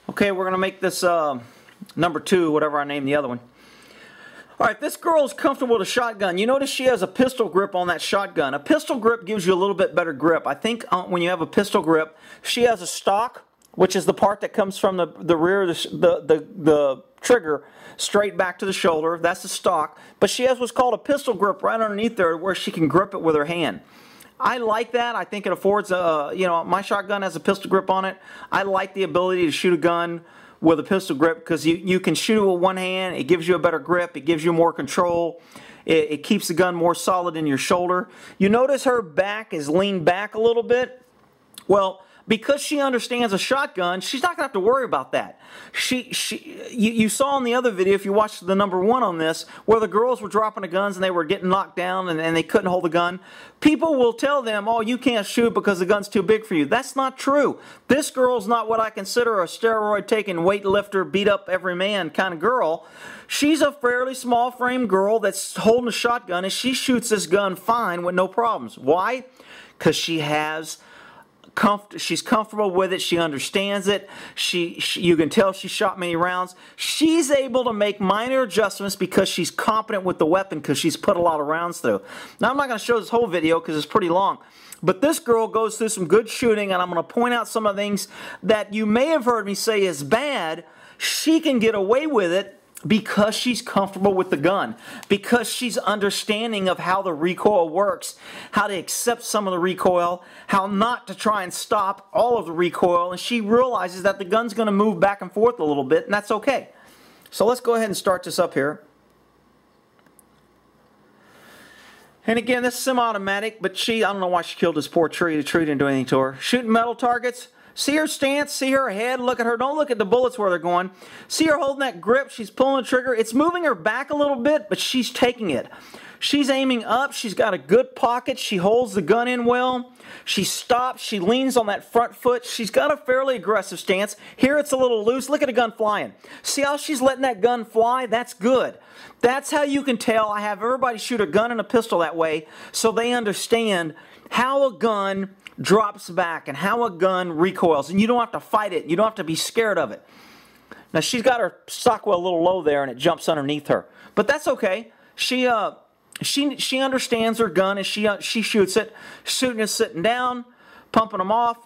Okay, we're going to make this number 2, whatever I name the other one. Alright, this girl is comfortable with a shotgun. You notice she has a pistol grip on that shotgun. A pistol grip gives you a little bit better grip. I think when you have a pistol grip, she has a stock, which is the part that comes from the rear of the trigger straight back to the shoulder. That's the stock. But she has what's called a pistol grip right underneath there where she can grip it with her hand. I like that. I think it affords my shotgun has a pistol grip on it. I like the ability to shoot a gun with a pistol grip because you can shoot it with one hand. It gives you a better grip. It gives you more control. It keeps the gun more solid in your shoulder. You notice her back is leaned back a little bit. Well, because she understands a shotgun, she's not going to have to worry about that. You saw in the other video, if you watched the number 1 on this, where the girls were dropping the guns and they were getting knocked down and they couldn't hold the gun. People will tell them, oh, you can't shoot because the gun's too big for you. That's not true. This girl's not what I consider a steroid-taking, weightlifter, beat-up every man kind of girl. She's a fairly small frame girl that's holding a shotgun, and she shoots this gun fine with no problems. Why? Because she's comfortable with it. She understands it. You can tell she shot many rounds. She's able to make minor adjustments because she's competent with the weapon because she's put a lot of rounds through. Now, I'm not going to show this whole video because it's pretty long. But this girl goes through some good shooting, and I'm going to point out some of the things that you may have heard me say is bad. She can get away with it because she's comfortable with the gun, because she's understanding of how the recoil works, how to accept some of the recoil, how not to try and stop all of the recoil, and she realizes that the gun's going to move back and forth a little bit, and that's okay. So let's go ahead and start this up here. And again, this is semi-automatic, but I don't know why she killed this poor tree. The tree didn't do anything to her. Shooting metal targets. See her stance, see her head, look at her. Don't look at the bullets where they're going. See her holding that grip, she's pulling the trigger. It's moving her back a little bit, but she's taking it. She's aiming up, she's got a good pocket, she holds the gun in well. She stops, she leans on that front foot. She's got a fairly aggressive stance. Here it's a little loose. Look at the gun flying. See how she's letting that gun fly? That's good. That's how you can tell. I have everybody shoot a gun and a pistol that way so they understand how a gun drops back and how a gun recoils, and you don't have to fight it. You don't have to be scared of it. Now she's got her stockwell a little low there, and it jumps underneath her, but that's okay. She understands her gun, and she shoots it. Shooting is sitting down, pumping them off.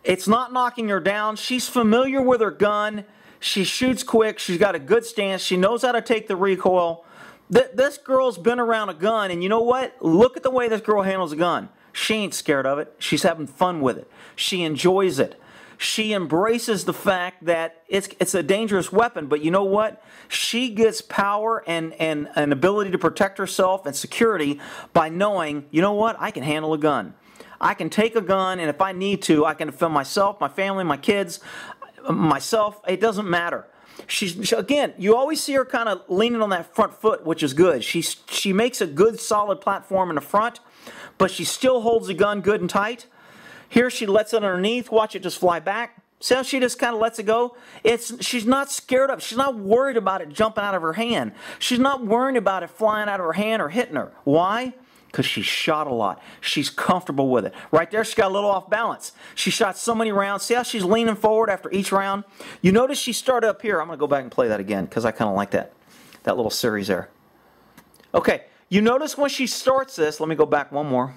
It's not knocking her down. She's familiar with her gun. She shoots quick. She's got a good stance. She knows how to take the recoil. This girl's been around a gun, and you know what? Look at the way this girl handles a gun. She ain't scared of it. She's having fun with it. She enjoys it. She embraces the fact that it's a dangerous weapon, but you know what? She gets power and an ability to protect herself and security by knowing, you know what? I can handle a gun. I can take a gun, and if I need to, I can defend myself, my family, my kids, myself. It doesn't matter. Again, you always see her kind of leaning on that front foot, which is good. She makes a good solid platform in the front, but she still holds the gun good and tight. Here she lets it underneath. Watch it just fly back. See how she just kind of lets it go? She's not scared of it. She's not worried about it jumping out of her hand. She's not worried about it flying out of her hand or hitting her. Why? Because she's shot a lot. She's comfortable with it. Right there, she got a little off balance. She shot so many rounds. See how she's leaning forward after each round? You notice she started up here. I'm going to go back and play that again because I kind of like that little series there. Okay, you notice when she starts this, let me go back one more.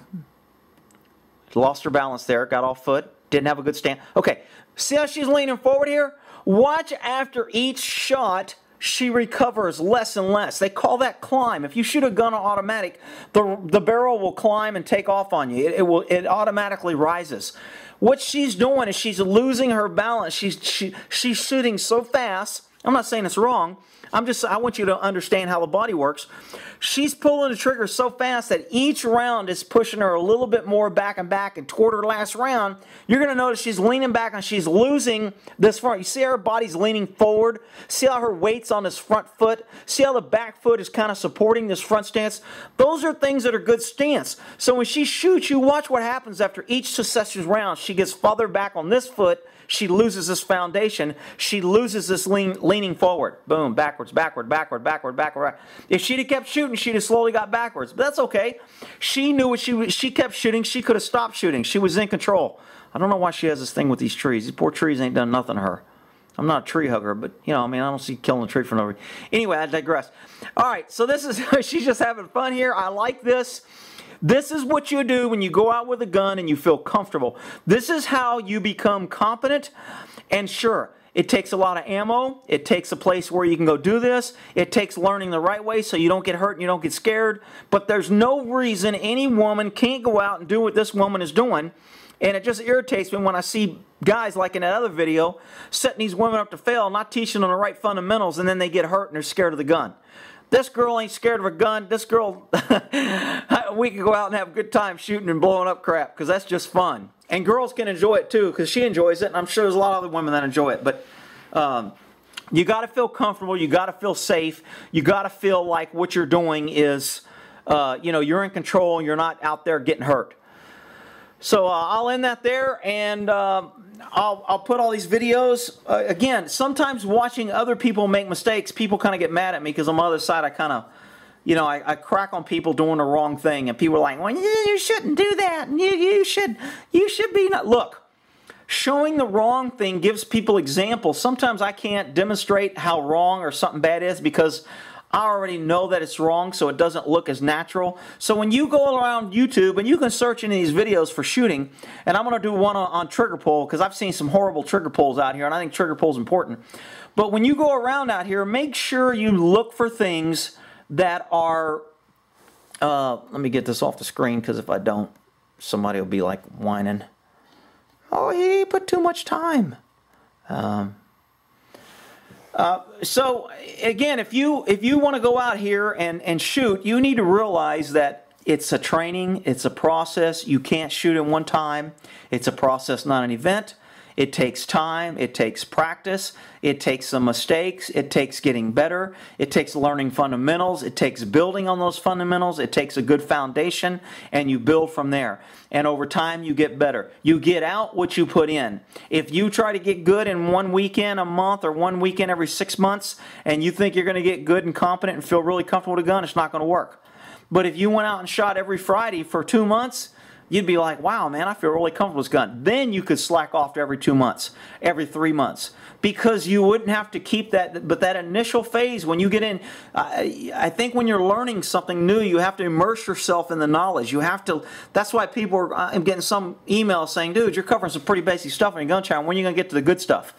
Lost her balance there, got off foot, didn't have a good stand. Okay, see how she's leaning forward here? Watch after each shot, she recovers less and less. They call that climb. If you shoot a gun on automatic, the barrel will climb and take off on you. It automatically rises. What she's doing is she's losing her balance. She's shooting so fast. I'm not saying it's wrong. I want you to understand how the body works. She's pulling the trigger so fast that each round is pushing her a little bit more back and back, and toward her last round, you're going to notice she's leaning back and she's losing this front. You see how her body's leaning forward? See how her weight's on this front foot? See how the back foot is kind of supporting this front stance? Those are things that are good stance. So when she shoots, you watch what happens after each successive round. She gets farther back on this foot. She loses this foundation. She loses this leaning forward. Boom, backwards, backward, backward, backward, backward. If she'd have kept shooting, she'd have slowly got backwards. But that's okay. She knew what she kept shooting. She could have stopped shooting. She was in control. I don't know why she has this thing with these trees. These poor trees ain't done nothing to her. I'm not a tree hugger, but, you know, I mean, I don't see killing a tree for no reason. Anyway, I digress. All right, so this is, she's just having fun here. I like this. This is what you do when you go out with a gun and you feel comfortable. This is how you become competent. And sure, it takes a lot of ammo. It takes a place where you can go do this. It takes learning the right way so you don't get hurt and you don't get scared. But there's no reason any woman can't go out and do what this woman is doing. And it just irritates me when I see guys like in that other video setting these women up to fail, not teaching them the right fundamentals, and then they get hurt and they're scared of the gun. This girl ain't scared of a gun. This girl, we can go out and have a good time shooting and blowing up crap because that's just fun. And girls can enjoy it too because she enjoys it, and I'm sure there's a lot of other women that enjoy it. But you got to feel comfortable. You got to feel safe. You got to feel like what you're doing is, you know, you're in control and you're not out there getting hurt. So I'll end that there, and I'll put all these videos. Again, sometimes watching other people make mistakes, people kind of get mad at me because on the other side I kind of, you know, I crack on people doing the wrong thing, and people are like, well, you shouldn't do that, and you should be not. Look, showing the wrong thing gives people examples. Sometimes I can't demonstrate how wrong or something bad is because I already know that it's wrong, so it doesn't look as natural. So when you go around YouTube, and you can search into these videos for shooting, and I'm going to do one on trigger pull, because I've seen some horrible trigger pulls out here, and I think trigger pull is important. But when you go around out here, make sure you look for things that are, let me get this off the screen, because if I don't, somebody will be like whining. Oh, he put too much time. So again, if you want to go out here and shoot, you need to realize that it's a training, it's a process. You can't shoot in one time. It's a process, not an event. It takes time, it takes practice, it takes some mistakes, it takes getting better, it takes learning fundamentals, it takes building on those fundamentals, it takes a good foundation, and you build from there. And over time you get better. You get out what you put in. If you try to get good in one weekend a month or one weekend every 6 months, and you think you're going to get good and competent and feel really comfortable with a gun, it's not going to work. But if you went out and shot every Friday for 2 months, you'd be like, wow, man, I feel really comfortable with this gun. Then you could slack off to every 2 months, every 3 months, because you wouldn't have to keep that. But that initial phase, when you get in, I think when you're learning something new, you have to immerse yourself in the knowledge. You have to. That's why people are. I'm getting some emails saying, dude, you're covering some pretty basic stuff in your gun channel. When are you going to get to the good stuff?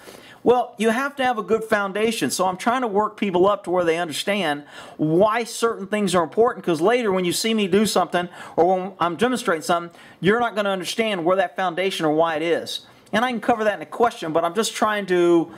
Well, you have to have a good foundation. So I'm trying to work people up to where they understand why certain things are important, because later when you see me do something or when I'm demonstrating something, you're not going to understand where that foundation or why it is. And I can cover that in a question, but I'm just trying to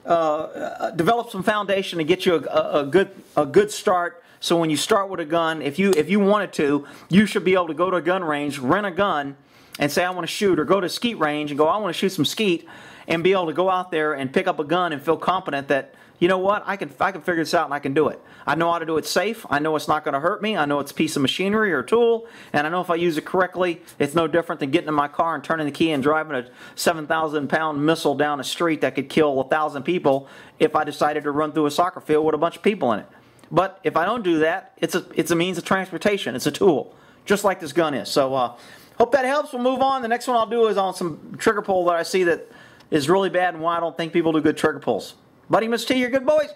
develop some foundation to get you a good start. So when you start with a gun, if you wanted to, you should be able to go to a gun range, rent a gun, and say I want to shoot, or go to a skeet range and go I want to shoot some skeet, and be able to go out there and pick up a gun and feel confident that, you know what, I can figure this out and I can do it. I know how to do it safe. I know it's not going to hurt me. I know it's a piece of machinery or a tool, and I know if I use it correctly, it's no different than getting in my car and turning the key and driving a 7,000-pound missile down a street that could kill 1,000 people if I decided to run through a soccer field with a bunch of people in it. But if I don't do that, it's a means of transportation. It's a tool, just like this gun is. So hope that helps. We'll move on. The next one I'll do is on some trigger pull that I see that is really bad and why I don't think people do good trigger pulls. Buddy, Miss T, you're good boys.